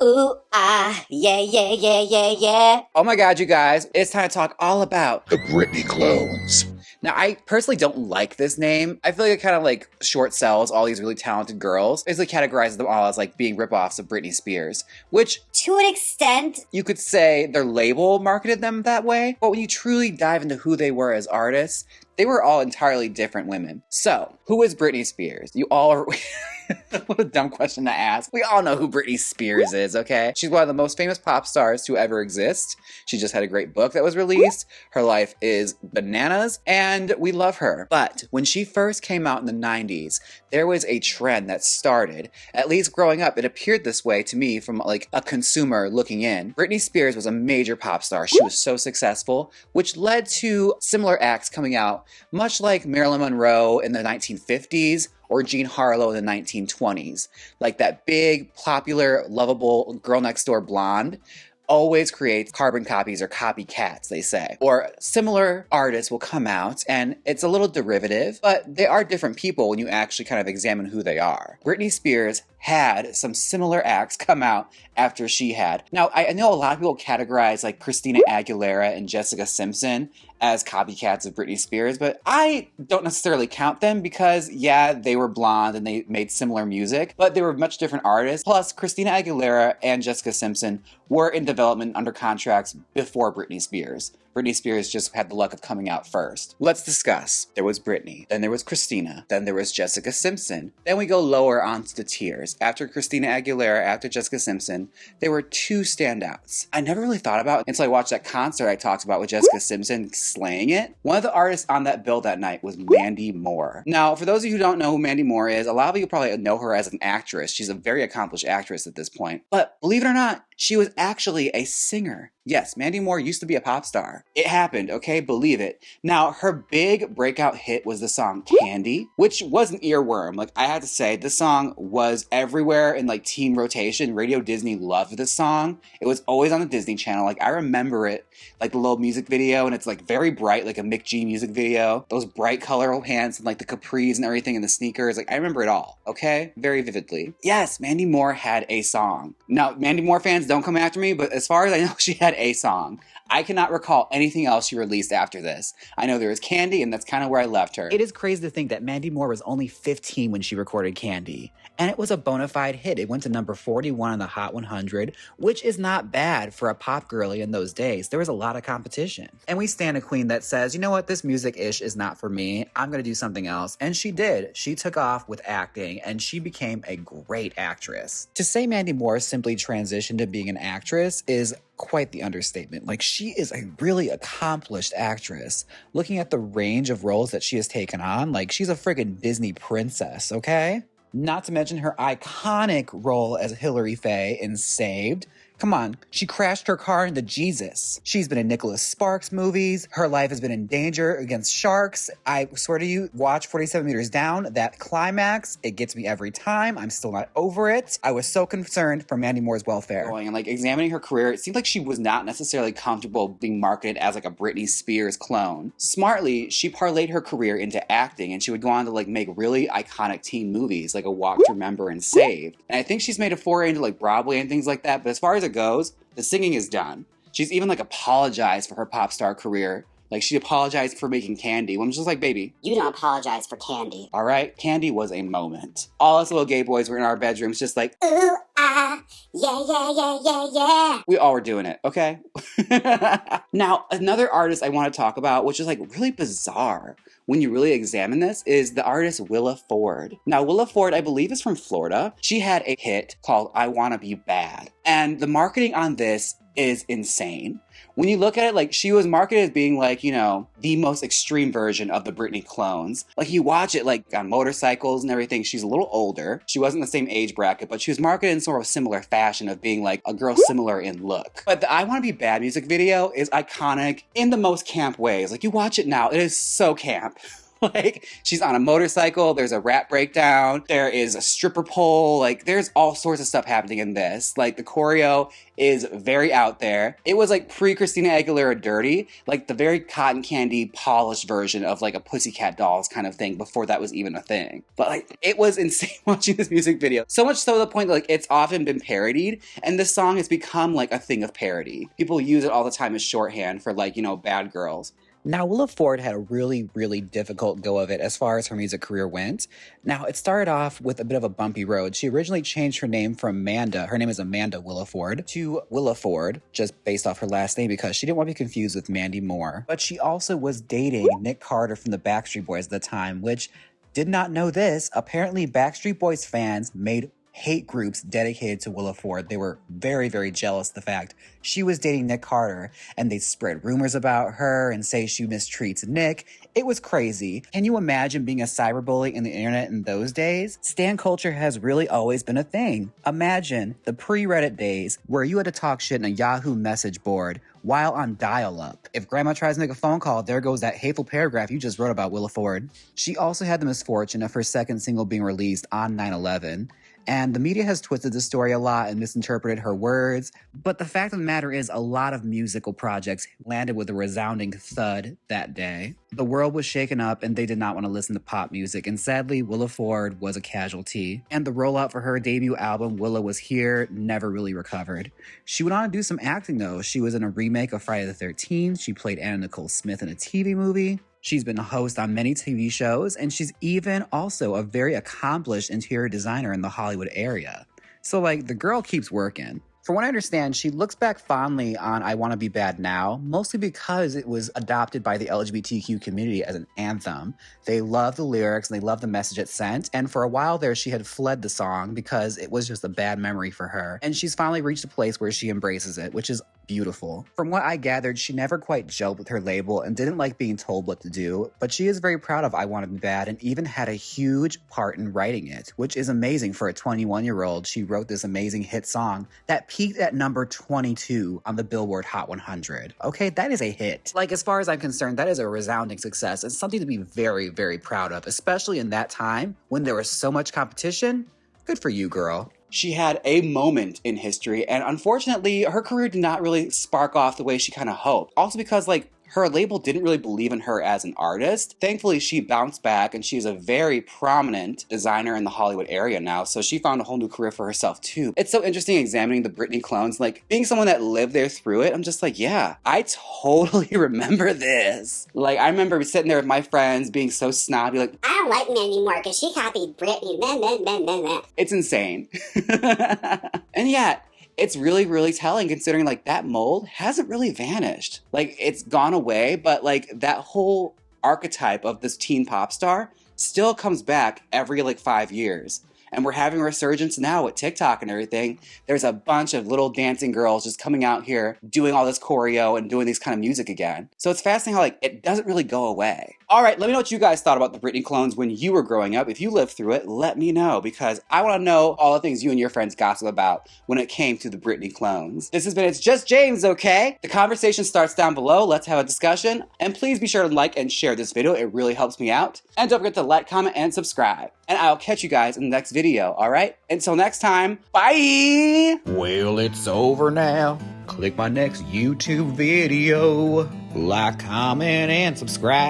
Ooh, ah, yeah, yeah, yeah, yeah, yeah. Oh my god, you guys, it's time to talk all about the Britney clones. Now, I personally don't like this name. I feel like it kind of like short sells all these really talented girls. Basically categorizes them all as like being ripoffs of Britney Spears, which To an extent, you could say their label marketed them that way. But when you truly dive into who they were as artists, they were all entirely different women. So, who is Britney Spears? You all are... What a dumb question to ask. We all know who Britney Spears is, okay? She's one of the most famous pop stars to ever exist. She just had a great book that was released. Her life is bananas, and we love her. But when she first came out in the 90s, there was a trend that started. At least growing up, it appeared this way to me from like a consumer looking in. Britney Spears was a major pop star. She was so successful, which led to similar acts coming out, much like Marilyn Monroe in the 1950s, or Jean Harlow in the 1920s. Like that big, popular, lovable girl next door blonde always creates carbon copies or copycats, they say. Or similar artists will come out and it's a little derivative, but they are different people when you actually kind of examine who they are. Britney Spears had some similar acts come out after she had. Now, I know a lot of people categorize like Christina Aguilera and Jessica Simpson as copycats of Britney Spears, but I don't necessarily count them because, yeah, they were blonde and they made similar music, but they were much different artists. Plus, Christina Aguilera and Jessica Simpson were in development under contracts before Britney Spears. Britney Spears just had the luck of coming out first. Let's discuss. There was Britney, then there was Christina, then there was Jessica Simpson. Then we go lower onto the tiers. After Christina Aguilera, after Jessica Simpson, there were two standouts. I never really thought about it until I watched that concert I talked about with Jessica Simpson slaying it. One of the artists on that bill that night was Mandy Moore. Now, for those of you who don't know who Mandy Moore is, a lot of you probably know her as an actress. She's a very accomplished actress at this point. But believe it or not, she was actually a singer. Yes, Mandy Moore used to be a pop star. It happened, okay? Believe it. Now, her big breakout hit was the song Candy, which was an earworm. Like, I have to say, this song was everywhere in, like, teen rotation. Radio Disney loved this song. It was always on the Disney Channel. Like, I remember it, like, the little music video, and it's, like, very bright, like a Mick G music video. Those bright, colorful pants and, like, the capris and everything and the sneakers. Like, I remember it all, okay? Very vividly. Yes, Mandy Moore had a song. Now, Mandy Moore fans, don't come after me, but as far as I know, she had a song. I cannot recall anything else she released after this. I know there was Candy, and that's kind of where I left her. It is crazy to think that Mandy Moore was only 15 when she recorded Candy. And it was a bona fide hit. It went to number 41 on the Hot 100, which is not bad for a pop girly in those days. There was a lot of competition. And we stand a queen that says, you know what, this music-ish is not for me. I'm gonna do something else. And she did. She took off with acting, and she became a great actress. To say Mandy Moore simply transitioned to being an actress is quite the understatement. Like, she is a really accomplished actress. Looking at the range of roles that she has taken on, like, she's a friggin' Disney princess, okay? Not to mention her iconic role as Hilary Faye in Saved. Come on, she crashed her car into Jesus. She's been in Nicholas Sparks movies. Her life has been in danger against sharks. I swear to you, watch 47 Meters Down. That climax, it gets me every time. I'm still not over it. I was so concerned for Mandy Moore's welfare. And like examining her career, it seemed like she was not necessarily comfortable being marketed as like a Britney Spears clone. Smartly, she parlayed her career into acting, and she would go on to like make really iconic teen movies like A Walk to Remember and Saved. And I think she's made a foray into like Broadway and things like that, but as far as it goes, the singing is done. She's even like apologized for her pop star career. Like, she apologized for making Candy. I'm just like, baby, you don't apologize for Candy. All right? Candy was a moment. All us little gay boys were in our bedrooms just like, ooh, ah, yeah, yeah, yeah, yeah, yeah. We all were doing it, okay? Now, another artist I want to talk about, which is like really bizarre when you really examine this, is the artist Willa Ford. Now, Willa Ford, I believe, is from Florida. She had a hit called I Wanna Be Bad. And the marketing on this is insane. When you look at it, like, she was marketed as being like, you know, the most extreme version of the Britney clones. Like, you watch it like on motorcycles and everything. She's a little older. She wasn't the same age bracket, but she was marketed in sort of a similar fashion of being like a girl similar in look. But the I Wanna Be Bad music video is iconic in the most camp ways. Like, you watch it now, it is so camp. Like, she's on a motorcycle, there's a rap breakdown, there is a stripper pole, like, there's all sorts of stuff happening in this. Like, the choreo is very out there. It was like pre-Christina Aguilera Dirty, like the very cotton candy polished version of like a Pussycat Dolls kind of thing before that was even a thing. But like, it was insane watching this music video. So much so to the point that like it's often been parodied, and this song has become like a thing of parody. People use it all the time as shorthand for like, you know, bad girls. Now, Willa Ford had a really, really difficult go of it as far as her music career went. Now, it started off with a bit of a bumpy road. She originally changed her name from Amanda, her name is Amanda Willa Ford, to Willa Ford, just based off her last name because she didn't want to be confused with Mandy Moore. But she also was dating Nick Carter from the Backstreet Boys at the time, which, did not know this, apparently Backstreet Boys fans made hate groups dedicated to Willa Ford. They were very, very jealous of the fact she was dating Nick Carter, and they spread rumors about her and say she mistreats Nick. It was crazy. Can you imagine being a cyberbully in the internet in those days? Stan culture has really always been a thing. Imagine the pre-Reddit days where you had to talk shit in a Yahoo message board while on dial-up. If grandma tries to make a phone call, there goes that hateful paragraph you just wrote about Willa Ford. She also had the misfortune of her second single being released on 9/11. And the media has twisted the story a lot and misinterpreted her words. But the fact of the matter is, a lot of musical projects landed with a resounding thud that day. The world was shaken up and they did not want to listen to pop music. And sadly, Willa Ford was a casualty. And the rollout for her debut album, Willa Was Here, never really recovered. She went on to do some acting though. She was in a remake of Friday the 13th. She played Anna Nicole Smith in a TV movie. She's been a host on many TV shows, and she's even also a very accomplished interior designer in the Hollywood area. So, like, the girl keeps working. From what I understand, she looks back fondly on I Wanna Be Bad Now, mostly because it was adopted by the LGBTQ community as an anthem. They love the lyrics and they love the message it sent, and for a while there she had fled the song because it was just a bad memory for her. And she's finally reached a place where she embraces it, which is beautiful. From what I gathered, she never quite gelled with her label and didn't like being told what to do, but she is very proud of I Wanna Be Bad and even had a huge part in writing it, which is amazing for a 21-year-old. She wrote this amazing hit song that peaked at number 22 on the Billboard Hot 100. Okay, that is a hit. Like, as far as I'm concerned, that is a resounding success and something to be very, very proud of, especially in that time when there was so much competition. Good for you, girl. She had a moment in history, and unfortunately, her career did not really spark off the way she kind of hoped. Also because, like, her label didn't really believe in her as an artist. Thankfully, she bounced back, and she's a very prominent designer in the Hollywood area now, so she found a whole new career for herself, too. It's so interesting examining the Britney clones, like, being someone that lived there through it, I'm just like, yeah, I totally remember this. Like, I remember sitting there with my friends being so snobby, like, I don't like Mandy Moore because she copied Britney. Meh. It's insane. And yeah, it's really, really telling considering like that mold hasn't really vanished. Like, it's gone away, but like that whole archetype of this teen pop star still comes back every like 5 years. And we're having a resurgence now with TikTok and everything. There's a bunch of little dancing girls just coming out here doing all this choreo and doing these kind of music again. So it's fascinating how like it doesn't really go away. All right, let me know what you guys thought about the Britney clones when you were growing up. If you lived through it, let me know because I want to know all the things you and your friends gossip about when it came to the Britney clones. This has been It's Just James, okay? The conversation starts down below. Let's have a discussion. And please be sure to like and share this video. It really helps me out. And don't forget to like, comment, and subscribe. And I'll catch you guys in the next video, all right? Until next time, bye! Well, it's over now. Click my next YouTube video. Like, comment, and subscribe.